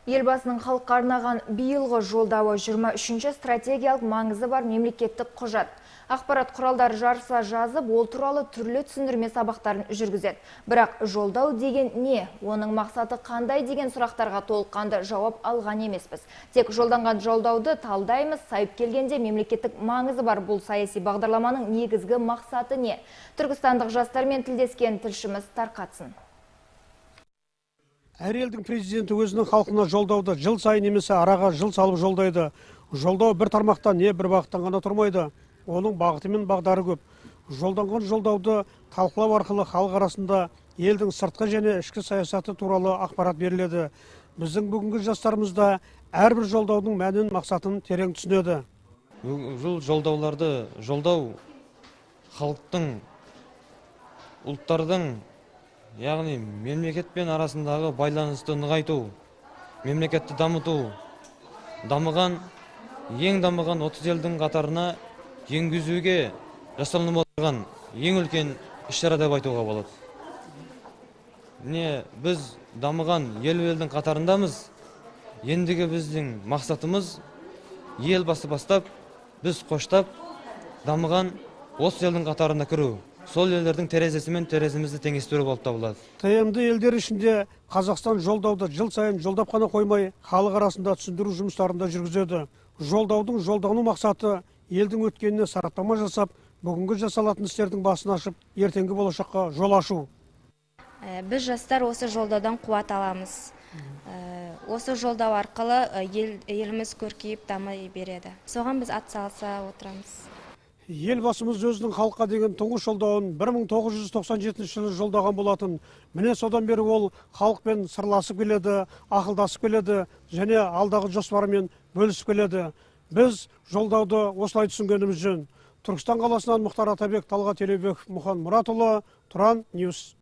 Елбасының халыққа арнаған биылғы жолдауы 23-ші стратегиялық маңызы бар мемлекеттік құжат. Ақпарат құралдары жарыса жазып, ол туралы түрлі түсіндірме сабақтарын жүргізеді. Бірақ жолдау деген не? Оның мақсаты қандай деген сұрақтарға толыққанды жауап алған емеспіз. Тек жолданған жолдауды талдаймыз, сайып келгенде мемлекеттік маңызы бар бұл саяси бағдарламаның негізгі мақсаты не? Түркістандық жастармен тілдескен тілшіміз тарқатсын. Әр елдің президенті өзінің халқына жолдауды жыл сайын немесе араға жыл салып жолдайды. Жолдау бір тармақтан не бір бағыттан ғана тұрмайды. Оның бағыты мен бағдары көп. Жолданған жолдауды талқылау арқылы халық арасында елдің сыртқы және ішкі саясаты туралы ақпарат беріледі. Біздің бүгінгі жастарымызда әрбір жолдаудың мәнін, мақсатын терең түсінеді. Бұл жолдауларды жолдау халықтың, ұлттардың, яғни мемлекетпен арасындағы байланысты нығайту, мемлекетті дамыту, ең дамыған 30 елдің қатарына енгізуге жасалынып отырған ең үлкен іс-шара деп айтуға болады. Біз дамыған елдің қатарындамыз. Ендігі біздің мақсатымыз елбасы бастап, біз қоштап, дамыған 30 елдің қатарына кіру. Сол елдердің терезесімен тереземізді теңестіру болып табылады. ТМД елдер ішінде Қазақстан жолдауды жыл сайын жолдап қана қоймай, халық арасында түсіндіру жұмыстарында жүргізеді. Жолдаудың жолдану мақсаты елдің өткеніне сараптама жасап, бүгінгі жасалатын істердің басын ашып, ертеңгі болашаққа жол ашу. Біз жастар осы жолдаудан қуат аламыз. Осы жолдау арқылы еліміз көркейіп дамай береді. Соған біз атсалыса отырамыз. Елбасымыз өзінің халыққа деген тұңғыш жолдауын 1997 жылы жолдаған болатын. Міне содан бері ол халықпен сырласып келеді, ақылдасып келеді және алдағы жоспарымен бөлісіп келеді. Біз жолдауды осылай түсінгеніміз жөн. Түркістан қаласынан Мұхтар Атабек, Талғат Елебеков, Мұхан Мұратұлы, Тұран Ньюс.